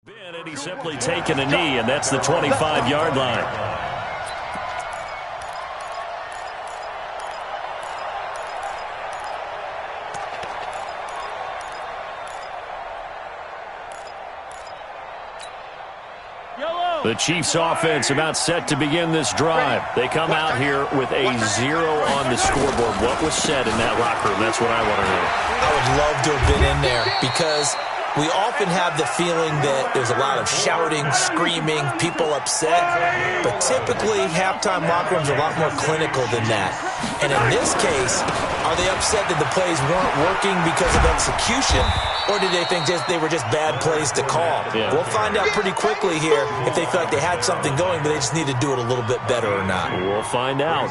And he's simply taken a knee, and that's the 25-yard line. The Chiefs' offense about set to begin this drive. They come out here with a 0 on the scoreboard. What was said in that locker room? That's what I want to know. I would love to have been in there because we often have the feeling that there's a lot of shouting, screaming, people upset. But typically, halftime locker rooms are a lot more clinical than that. And in this case, are they upset that the plays weren't working because of execution? Or did they think they were just bad plays to call? Yeah. We'll find out pretty quickly here if they feel like they had something going, but they just need to do it a little bit better or not. We'll find out.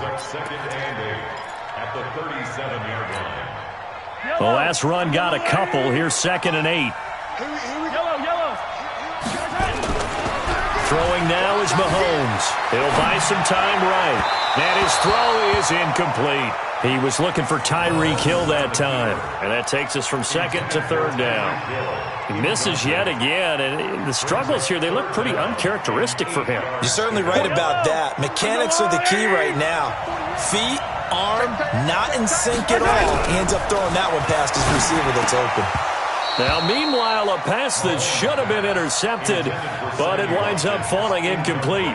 The last run got a couple. Here's 2nd and 8. Throwing now is Mahomes. He'll buy some time right. And his throw is incomplete. He was looking for Tyreek Hill that time. And that takes us from 2nd to 3rd down. He misses yet again. And the struggles here, they look pretty uncharacteristic for him. You're certainly right about that. Mechanics are the key right now. Feet, arm, not in sync at all. He ends up throwing that one past his receiver that's open. Now, meanwhile, a pass that should have been intercepted, but it winds up falling incomplete.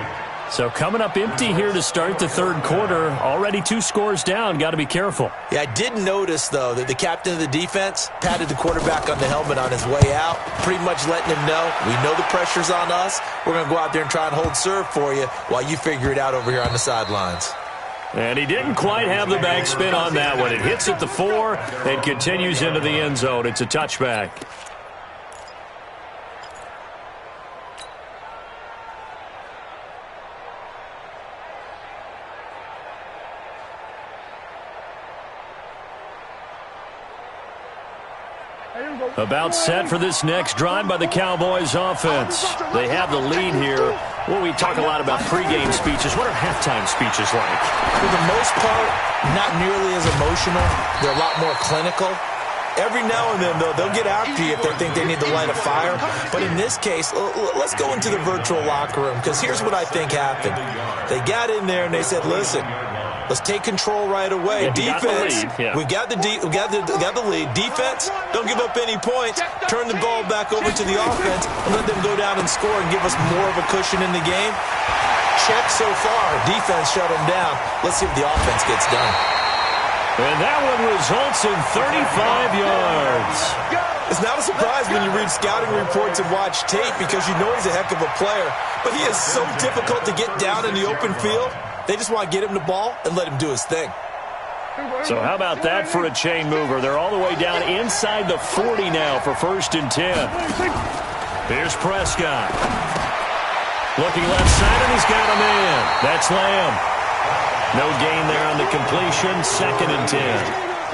So coming up empty here to start the 3rd quarter. Already 2 scores down. Got to be careful. Yeah, I did notice, though, that the captain of the defense patted the quarterback on the helmet on his way out, pretty much letting him know, we know the pressure's on us. We're going to go out there and try and hold serve for you while you figure it out over here on the sidelines. And he didn't quite have the backspin on that one. It hits at the 4 and continues into the end zone. It's a touchback. About set for this next drive by the Cowboys offense. They have the lead here. Well, we talk a lot about pregame speeches. What are halftime speeches like? For the most part, not nearly as emotional. They're a lot more clinical. Every now and then, though, they'll get after you if they think they need to light a fire. But in this case, let's go into the virtual locker room, because here's what I think happened. They got in there and they said, listen, let's take control right away. Defense, we got the lead. Defense, don't give up any points. Turn the ball back over to the offense and let them go down and score and give us more of a cushion in the game. Check so far. Defense shut them down. Let's see if the offense gets done. And that one results in 35 yards. It's not a surprise when you read scouting reports and watch tape, because you know he's a heck of a player. But he is so difficult to get down in the open field. They just want to get him the ball and let him do his thing. So how about that for a chain mover? They're all the way down inside the 40 now for 1st and 10. Here's Prescott. Looking left side, and he's got a man. That's Lamb. No gain there on the completion. 2nd and 10.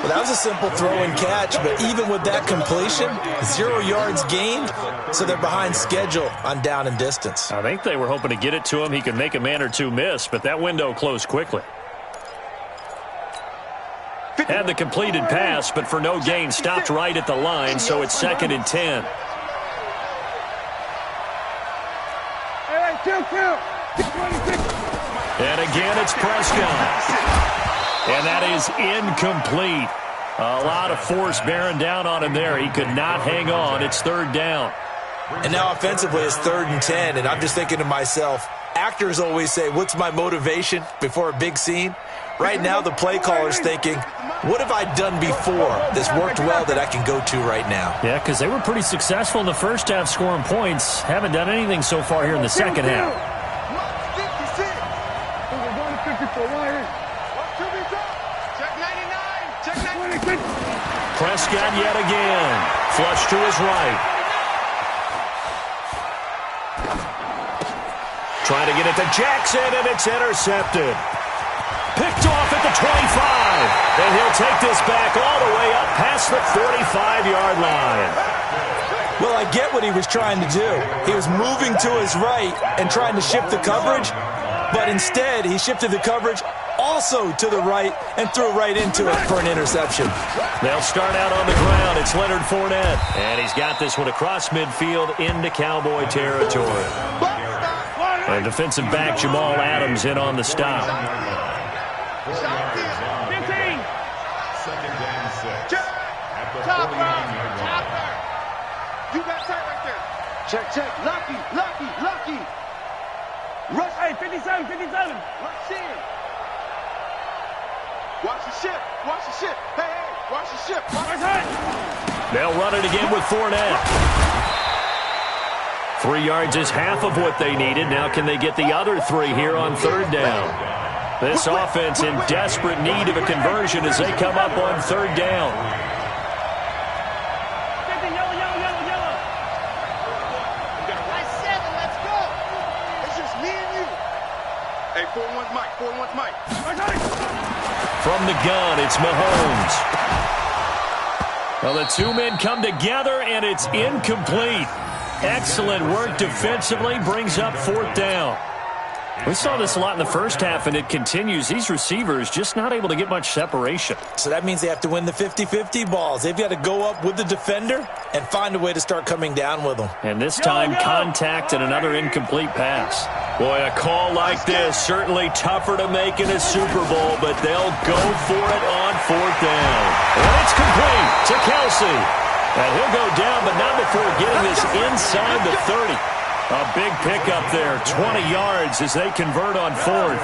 Well, that was a simple throw and catch, but even with that completion, 0 yards gained, so they're behind schedule on down and distance. I think they were hoping to get it to him. He could make a man or two miss, but that window closed quickly. Had the completed pass, but for no gain, stopped right at the line, so it's 2nd and 10. And again, it's Prescott. And that is incomplete. A lot of force bearing down on him there. He could not hang on. It's 3rd down. And now offensively, it's 3rd and 10. And I'm just thinking to myself, actors always say, what's my motivation before a big scene? Right now, the play caller's thinking, what have I done before that's worked well that I can go to right now? Yeah, because they were pretty successful in the first half scoring points. Haven't done anything so far here in the second half. Prescott yet again. Flush to his right. Trying to get it to Jackson, and it's intercepted. Picked off at the 25. And he'll take this back all the way up past the 45-yard line. Well, I get what he was trying to do. He was moving to his right and trying to shift the coverage, but instead he shifted the coverage also to the right, and threw right into it for an interception. They'll start out on the ground. It's Leonard Fournette. And he's got this one across midfield into Cowboy territory. And defensive back Jamal Adams in on the stop. 15. Second down 6. At the 49-yard line. You got tight right there. Check. Lucky. Rush. Hey, 57. Rush in. Watch the ship. Hey, watch the ship. They'll run it again with Fournette. 3 yards is half of what they needed. Now can they get the other 3 here on third down? This offense in desperate need of a conversion as they come up on third down. Let's go. It's just me and you. Hey, 4-1's Mike. From the gun, it's Mahomes. Well, the two men come together, and it's incomplete. Excellent work defensively, brings up fourth down. We saw this a lot in the first half, and it continues. These receivers just not able to get much separation. So that means they have to win the 50-50 balls. They've got to go up with the defender and find a way to start coming down with them. And this time, contact and another incomplete pass. Boy, a call like this, certainly tougher to make in a Super Bowl, but they'll go for it on fourth down. And it's complete to Kelsey. And he'll go down, but not before getting this inside the 30. A big pickup there, 20 yards as they convert on fourth.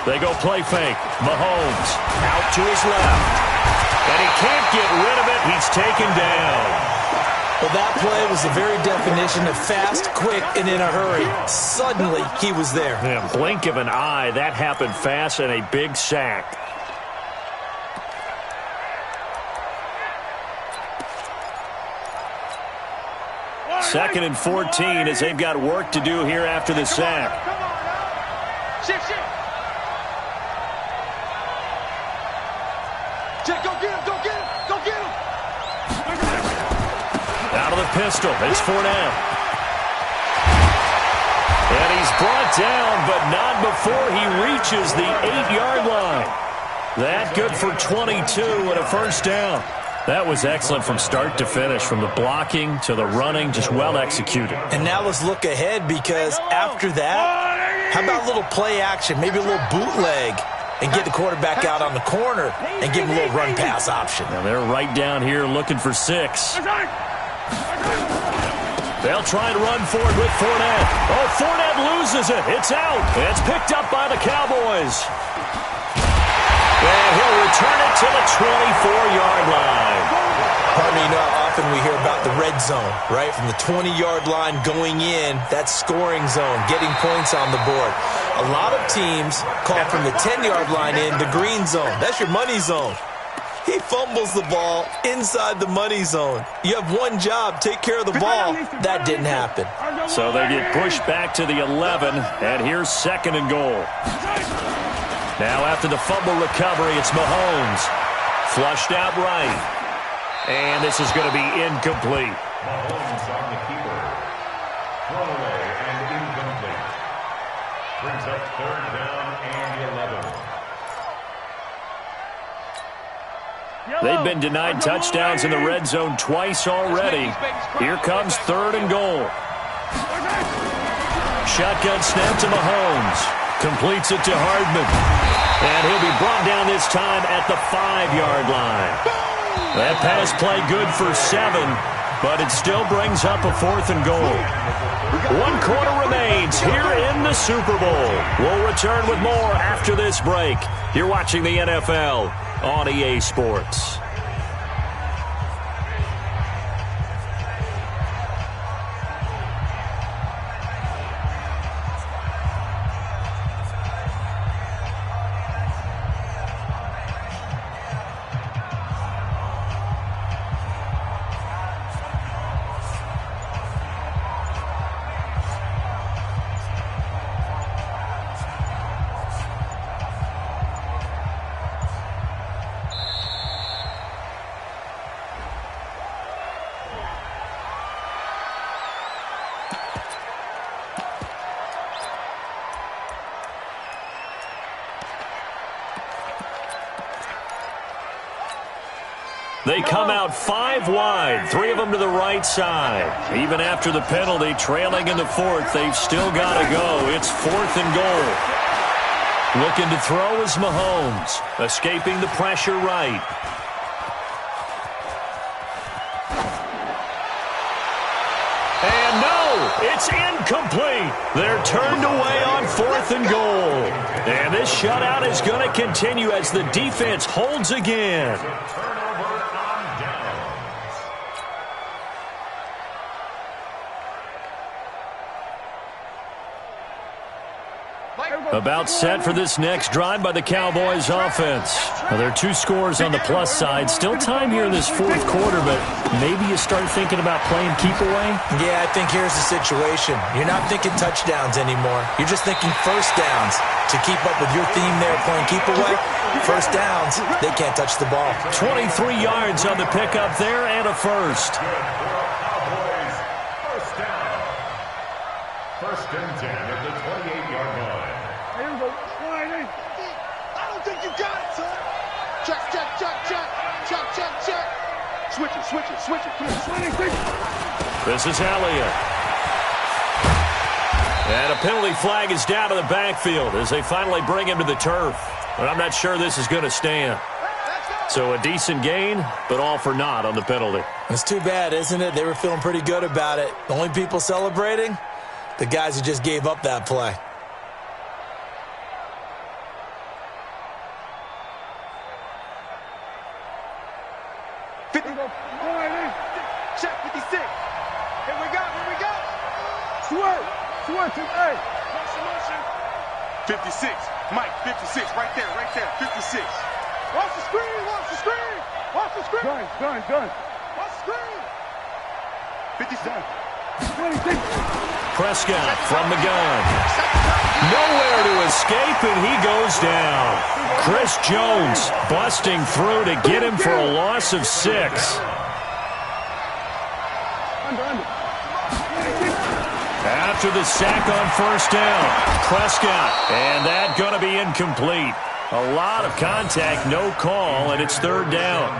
They go play fake. Mahomes out to his left. And he can't get rid of it. He's taken down. Well, that play was the very definition of fast, quick, and in a hurry. Suddenly, he was there. Yeah, blink of an eye. That happened fast and a big sack. Second and 14 as they've got work to do here after the sack. Shift. Check, go get him. Out of the pistol, it's Fournette. And he's brought down, but not before he reaches the 8-yard line. That good for 22 and a first down. That was excellent from start to finish, from the blocking to the running, just well executed. And now let's look ahead, because after that, how about a little play action, maybe a little bootleg, and get the quarterback out on the corner and give him a little run pass option. Now they're right down here looking for 6. They'll try and run forward with Fournette. Oh, Fournette loses it. It's out. It's picked up by the Cowboys. And he'll return it to the 24-yard line. Pardon me, you know how often we hear about the red zone, right? From the 20-yard line going in, that's scoring zone, getting points on the board. A lot of teams call from the 10-yard line in the green zone. That's your money zone. He fumbles the ball inside the money zone. You have one job, take care of the ball. That didn't happen. So they get pushed back to the 11, and here's second and goal. Now after the fumble recovery, it's Mahomes. Flushed out right. And this is going to be incomplete. Mahomes on the keeper. Throw away and incomplete. Brings up third down and 11. They've been denied touchdowns in the red zone twice already. Here comes third and goal. Shotgun snap to Mahomes. Completes it to Hardman. And he'll be brought down this time at the 5-yard line. That pass play good for 7, but it still brings up a fourth and goal. 1 quarter remains here in the Super Bowl. We'll return with more after this break. You're watching the NFL on EA Sports. They come out 5 wide, 3 of them to the right side. Even after the penalty, trailing in the fourth, they've still got to go. It's 4th and goal. Looking to throw is Mahomes, escaping the pressure right. And no, it's incomplete. They're turned away on 4th and goal. And this shutout is going to continue as the defense holds again. About set for this next drive by the Cowboys offense. Well, there are 2 scores on the plus side. Still time here in this 4th quarter, but maybe you start thinking about playing keep away? Yeah, I think here's the situation. You're not thinking touchdowns anymore. You're just thinking first downs. To keep up with your theme there playing keep away, first downs, they can't touch the ball. 23 yards on the pickup there and a first. Cowboys, first down. 1st and 10 at the 28-yard line. Here we go. I don't think you got it, son. Check. Switch it. Come on, This is Elliott. And a penalty flag is down to the backfield as they finally bring him to the turf. But I'm not sure this is going to stand. So a decent gain, but all for naught on the penalty. It's too bad, isn't it? They were feeling pretty good about it. The only people celebrating? The guys who just gave up that play. Check 56. Here we go. Swerve. Hey. Motion. 56. Mike, 56. Right there. 56. Watch the screen. Gun. Watch the screen. 57. 26. Prescott from the gun. Nowhere to escape, and he goes down. Chris Jones busting through to get him for a loss of 6. After the sack on first down, Prescott, and that going to be incomplete. A lot of contact, no call, and it's 3rd down.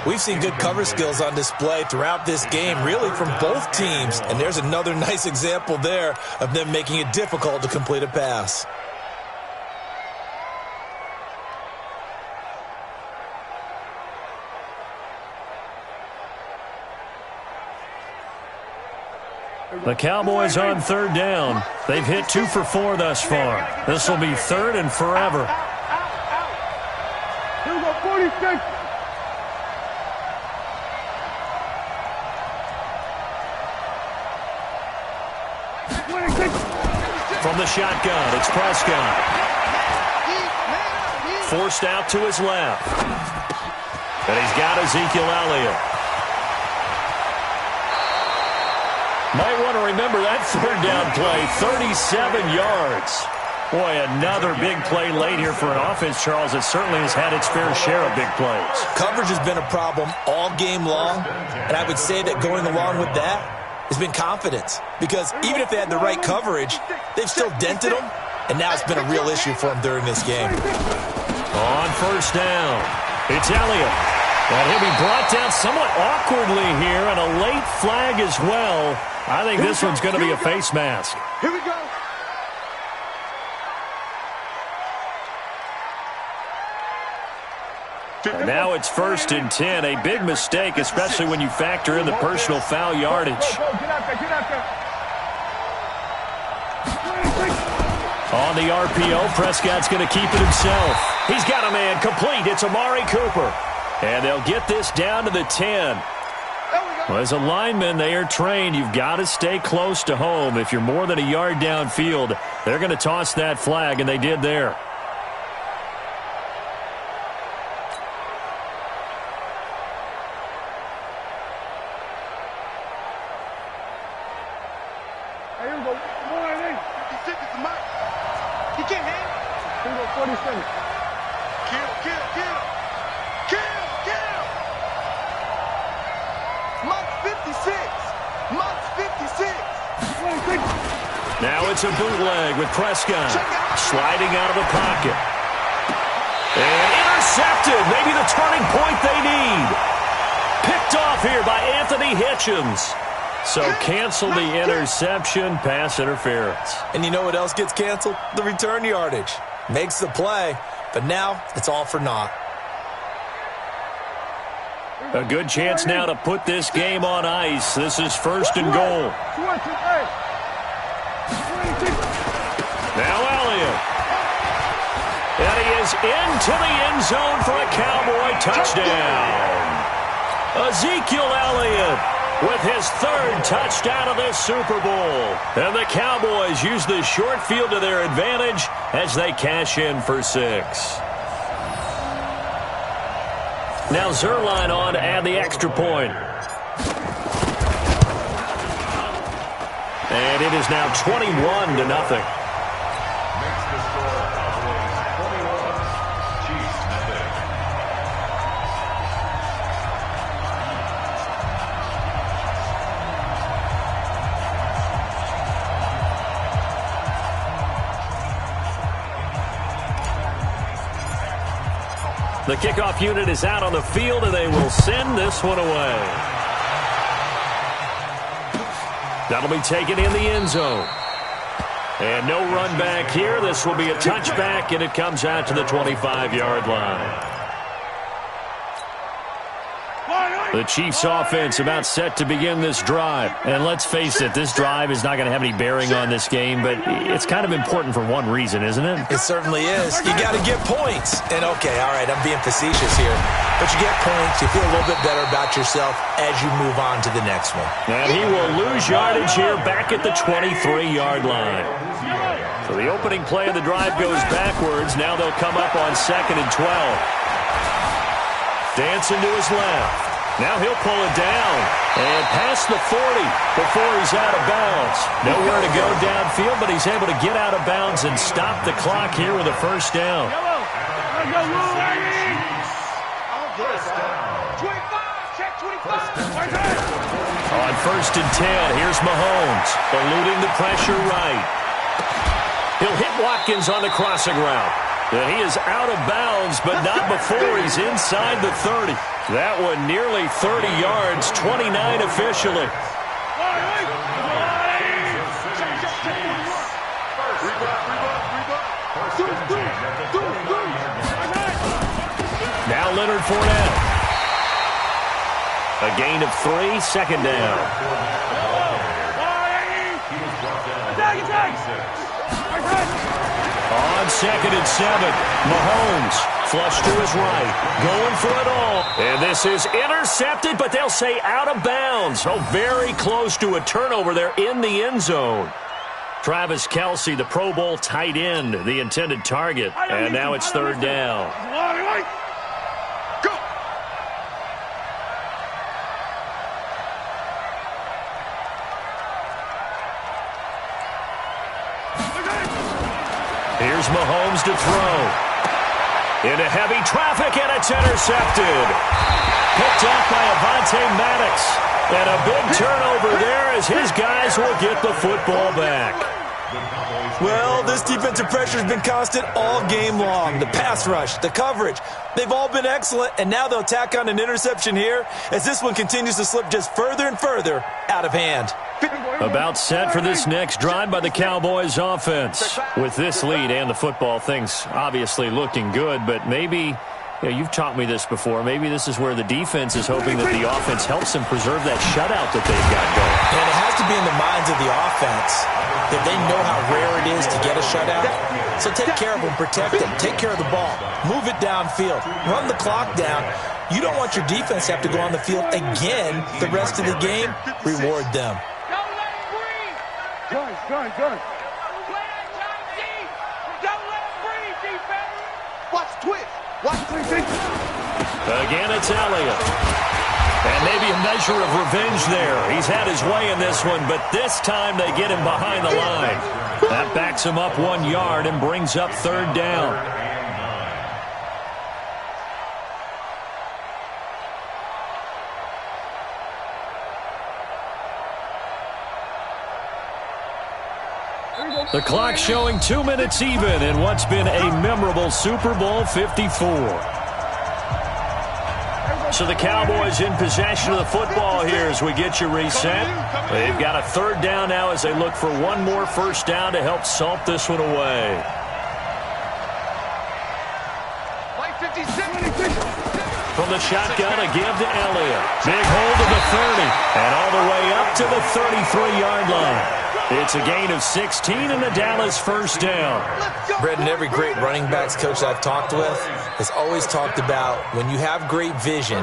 We've seen good cover skills on display throughout this game, really from both teams. And there's another nice example there of them making it difficult to complete a pass. The Cowboys on 3rd down. They've hit 2 for 4 thus far. This will be 3rd and forever. Here we go, 46. From the shotgun, it's Prescott. Forced out to his left. And he's got Ezekiel Elliott. Might want to remember that 3rd down play, 37 yards. Boy, another big play late here for an offense, Charles, that certainly has had its fair share of big plays. Coverage has been a problem all game long, and I would say that going along with that has been confidence. Because even if they had the right coverage, they've still dented them, and now it's been a real issue for them during this game. On first down, it's Elliott. And he'll be brought down somewhat awkwardly here, and a late flag as well. I think this one's going to be a face mask. Here we go. And now it's 1st and 10. A big mistake, especially when you factor in the personal foul yardage. Get out there. On the RPO, Prescott's going to keep it himself. He's got a man complete. It's Amari Cooper. And they'll get this down to the 10. Well, as a lineman, they are trained. You've got to stay close to home. If you're more than a yard downfield, they're going to toss that flag, and they did there. Here we go. 56 is the mark. He can't hang. Here we go, 47. Kill. Mark 56. Now it's a bootleg with Prescott sliding out of the pocket. And intercepted. Maybe the turning point they need. here by Anthony Hitchens. So cancel the interception, pass interference. And you know what else gets canceled? The return yardage. Makes the play, but now it's all for naught. A good chance now to put this game on ice. This is first and goal. Now Elliott. And he is into the end zone for a Cowboy touchdown. Ezekiel Elliott with his third touchdown of this Super Bowl. And the Cowboys use the short field to their advantage as they cash in for 6. Now Zerline on to add the extra point. And it is now 21-0. Makes the score Cowboys 21, Chiefs nothing. The kickoff unit is out on the field, and they will send this one away. That'll be taken in the end zone. And no run back here. This will be a touchback, and it comes out to the 25-yard line. The Chiefs offense about set to begin this drive. And let's face it, this drive is not going to have any bearing on this game, but it's kind of important for one reason, isn't it? It certainly is. You got to get points. And okay, all right, I'm being facetious here. But you get points, you feel a little bit better about yourself as you move on to the next one. And he will lose yardage here back at the 23-yard line. So the opening play of the drive goes backwards. Now they'll come up on 2nd and 12. Dancing to his left. Now he'll pull it down and past the 40 before he's out of bounds. Nowhere to go downfield, but he's able to get out of bounds and stop the clock here with a first down. On 1st and 10, here's Mahomes, eluding the pressure right. He'll hit Watkins on the crossing route. And he is out of bounds, but not before he's inside the 30. That one nearly 30 yards, 29 officially. Now Leonard Fournette. A gain of 3, 2nd down. On 2nd and 7, Mahomes flush to his right, going for it all. And this is intercepted, but they'll say out of bounds. Oh, very close to a turnover there in the end zone. Travis Kelce, the Pro Bowl tight end, the intended target. And now it's 3rd down. Here's Mahomes to throw. Into heavy traffic, and it's intercepted. Picked up by Avonte Maddox. And a big turnover there as his guys will get the football back. Well, this defensive pressure has been constant all game long. The pass rush, the coverage, they've all been excellent, and now they'll tack on an interception here as this one continues to slip just further and further out of hand. About set for this next drive by the Cowboys offense. With this lead and the football, things obviously looking good, but maybe, you've taught me this before, maybe this is where the defense is hoping that the offense helps them preserve that shutout that they've got going. And it has to be in the minds of the offense that they know how rare it is to get a shutout. So take care of them, protect them, take care of the ball, move it downfield, run the clock down. You don't want your defense to have to go on the field again the rest of the game. Reward them. Gun. Don't let him breathe, defense. Watch twitch. Again, it's Elliott. And maybe a measure of revenge there. He's had his way in this one, but this time they get him behind the line. That backs him up 1 yard and brings up 3rd down. The clock showing 2 minutes even in what's been a memorable Super Bowl 54. So the Cowboys in possession of the football here as we get you reset. They've got a third down now as they look for one more first down to help salt this one away. From the shotgun, a give to Elliott. Big hold of the 30, and all the way up to the 33-yard line. It's a gain of 16 and the Dallas first down. Brendan, every great running backs coach I've talked with has always talked about when you have great vision,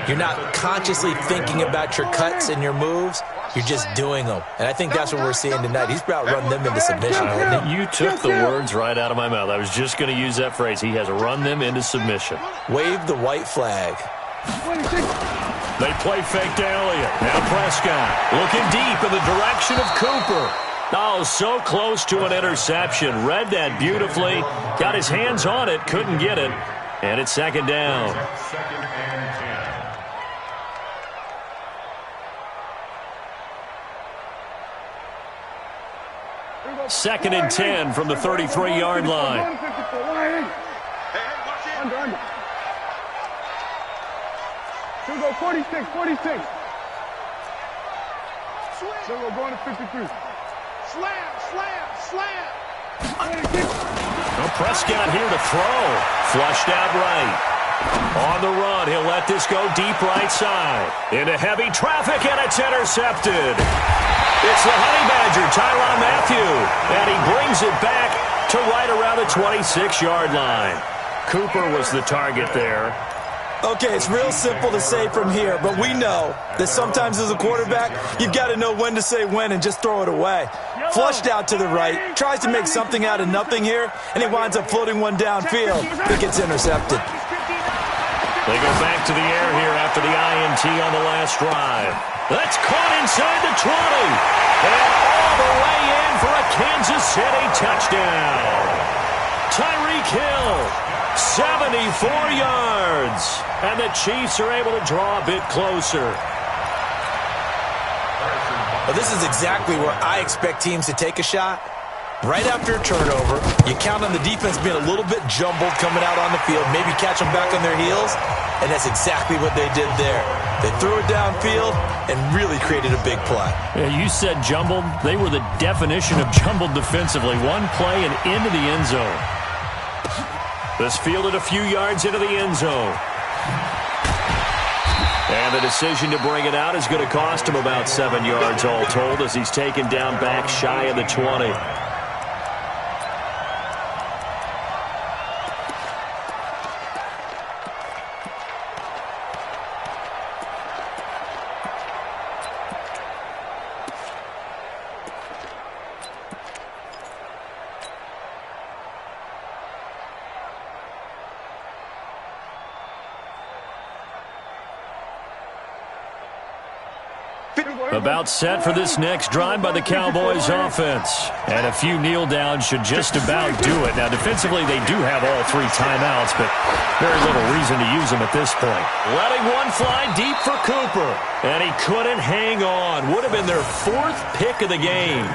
you're not consciously thinking about your cuts and your moves. You're just doing them. And I think that's what we're seeing tonight. He's about run them into submission. You took the words right out of my mouth. I was just going to use that phrase. He has run them into submission. Wave the white flag. They play fake to Elliott. Now Prescott looking deep in the direction of Cooper. Oh, so close to an interception. Read that beautifully. Got his hands on it. Couldn't get it. And it's second down. Second and 10. Second and 10 from the 33-yard line. Here go 46, 46. So we're going to 53. Slam, slam, slam. Well, Prescott here to throw. Flushed out right. On the run, he'll let this go deep right side. Into heavy traffic, and it's intercepted. It's the Honey Badger, Tyrann Mathieu. And he brings it back to right around the 26-yard line. Cooper was the target there. Okay, it's real simple to say from here, but we know that sometimes as a quarterback, you've got to know when to say when and just throw it away. Flushed out to the right, tries to make something out of nothing here, and he winds up floating one downfield that gets intercepted. They go back to the air here after the INT on the last drive. That's caught inside the 20. And all the way in for a Kansas City touchdown. Tyreek Hill, 74 yards. And the Chiefs are able to draw a bit closer. Well, this is exactly where I expect teams to take a shot. Right after a turnover, you count on the defense being a little bit jumbled coming out on the field, maybe catch them back on their heels, and that's exactly what they did there. They threw it downfield and really created a big play. Yeah, you said jumbled. They were the definition of jumbled defensively. One play and into the end zone. This fielded a few yards into the end zone. And the decision to bring it out is going to cost him about 7 yards all told as he's taken down back shy of the 20. About set for this next drive by the Cowboys offense. And a few kneel downs should just about do it. Now, defensively, they do have all three timeouts, but very little reason to use them at this point. Letting one fly deep for Cooper. And he couldn't hang on. Would have been their fourth pick of the game.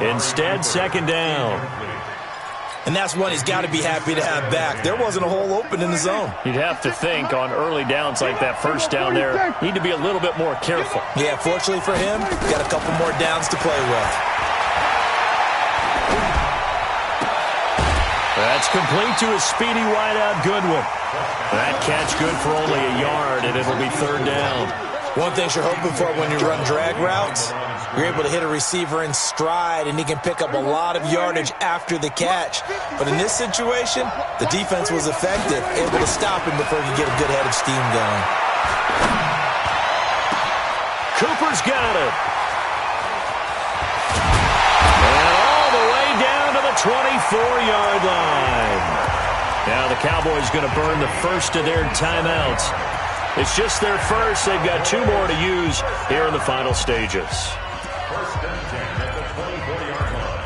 Instead, second down. And that's one he's got to be happy to have back. There wasn't a hole open in the zone. You'd have to think on early downs like that first down there, need to be a little bit more careful. Yeah, fortunately for him, got a couple more downs to play with. That's complete to a speedy wideout Goodwin. That catch good for only a yard, and it'll be third down. One thing you're hoping for when you run drag routes, you're able to hit a receiver in stride, and he can pick up a lot of yardage after the catch. But in this situation, the defense was effective, able to stop him before he could get a good head of steam going. Cooper's got it. And all the way down to the 24-yard line. Now the Cowboys going to burn the first of their timeouts. It's just their first. They've got two more to use here in the final stages. First and 10 at the 24-yard line.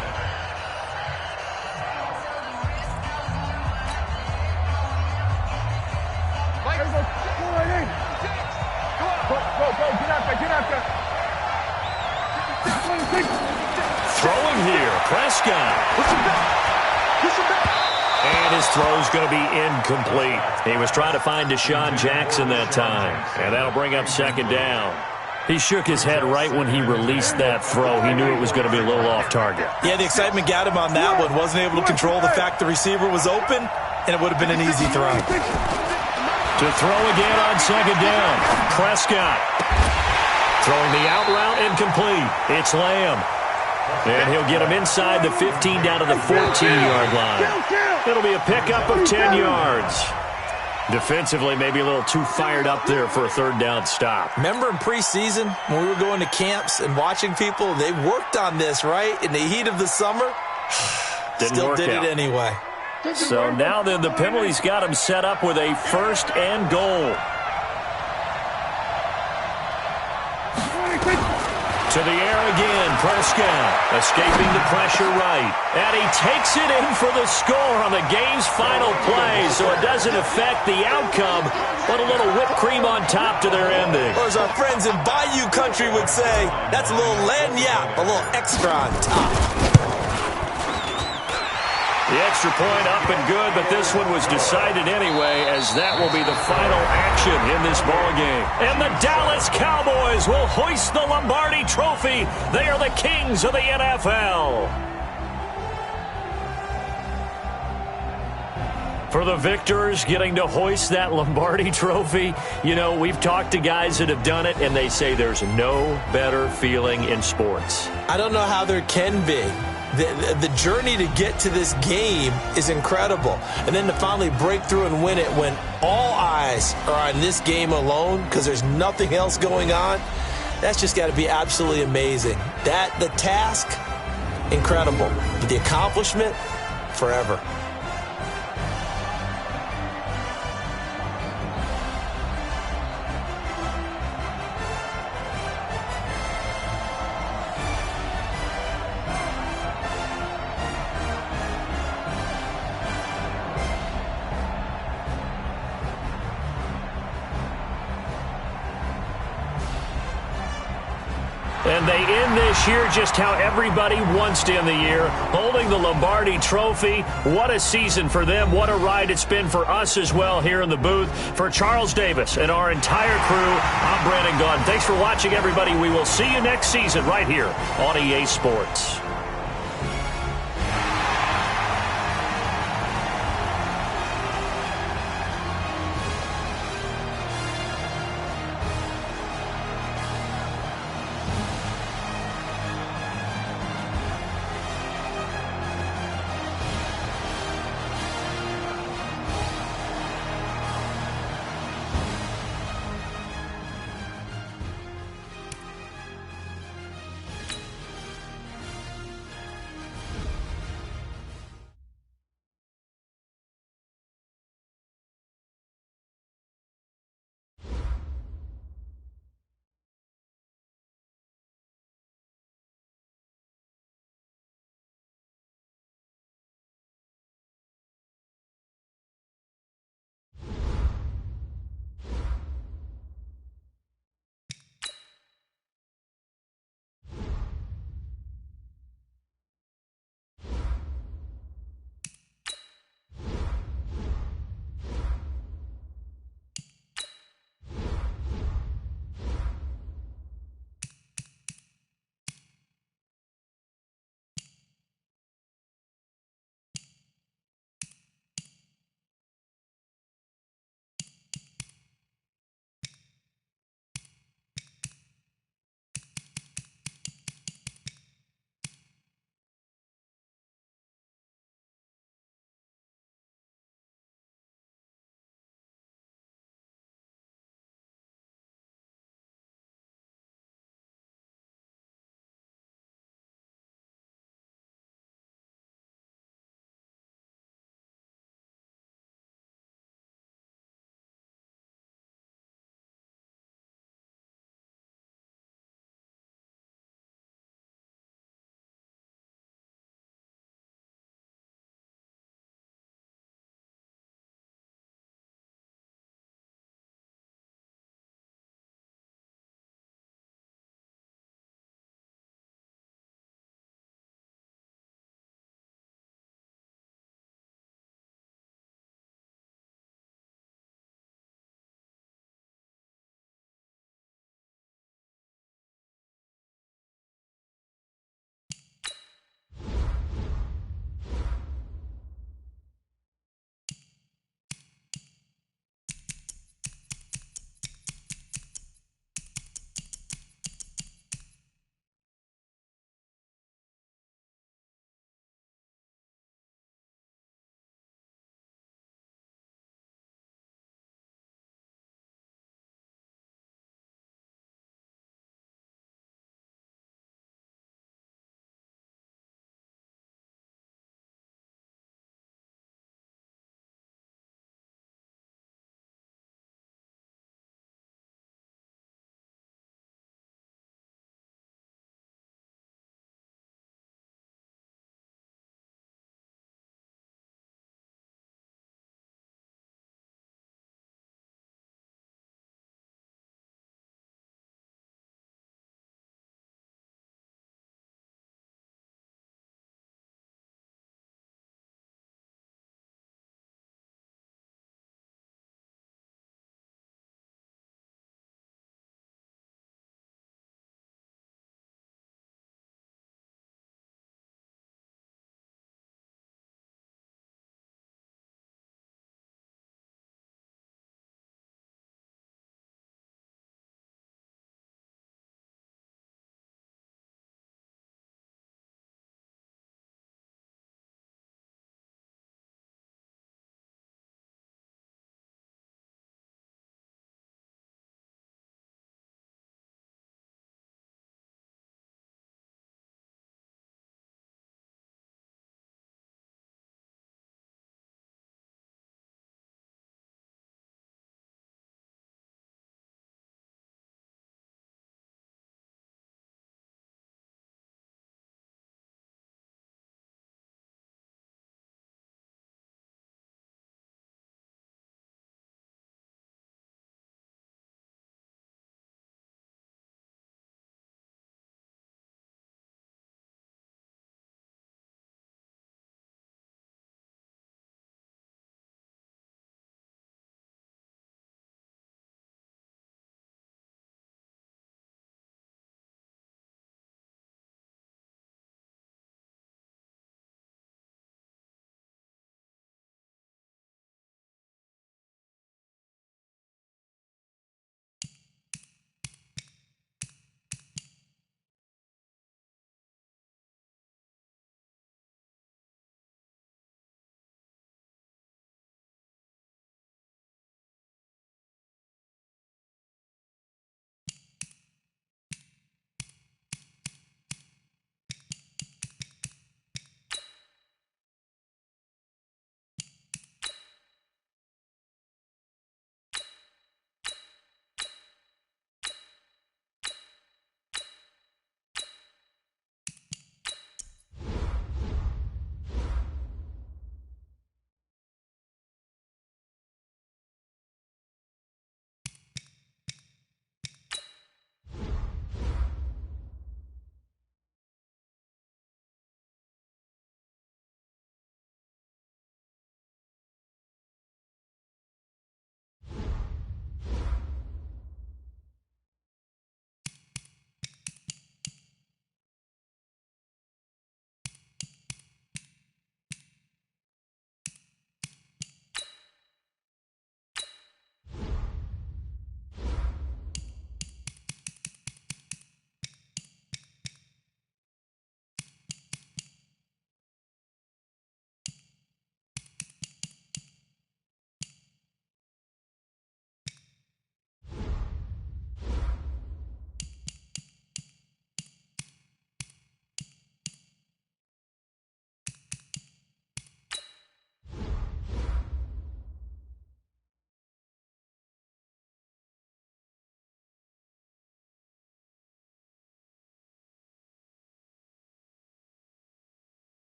Throwing here, Prescott. Push him back. And his throw's going to be incomplete. He was trying to find Deshaun Jackson that time. And that'll bring up second down. He shook his head right when he released that throw. He knew it was going to be a little off target. Yeah, the excitement got him on that one. Wasn't able to control the fact the receiver was open, and it would have been an easy throw. To throw again on second down. Prescott throwing the out route incomplete. It's Lamb. And he'll get him inside the 15 down to the 14-yard line. It'll be a pickup of 10 yards. Defensively, maybe a little too fired up there for a third down stop. Remember in preseason when we were going to camps and watching people, they worked on this, right? In the heat of the summer, still did it anyway. So now then the penalty's got him set up with a first and goal. To the air again, Prescott escaping the pressure right. And he takes it in for the score on the game's final play, so it doesn't affect the outcome, but a little whipped cream on top to their ending. Or as our friends in Bayou Country would say, that's a little lagniappe, a little extra on top. The extra point up and good, but this one was decided anyway, as that will be the final action in this ballgame. And the Dallas Cowboys will hoist the Lombardi Trophy. They are the kings of the NFL. For the victors getting to hoist that Lombardi Trophy, you know, we've talked to guys that have done it, and they say there's no better feeling in sports. I don't know how there can be. The journey to get to this game is incredible. And then to finally break through and win it when all eyes are on this game alone because there's nothing else going on, that's just got to be absolutely amazing. The task, incredible. But the accomplishment, forever. And they end this year just how everybody wants to end the year, holding the Lombardi Trophy. What a season for them. What a ride it's been for us as well here in the booth. For Charles Davis and our entire crew, I'm Brandon Gaudin. Thanks for watching, everybody. We will see you next season right here on EA Sports.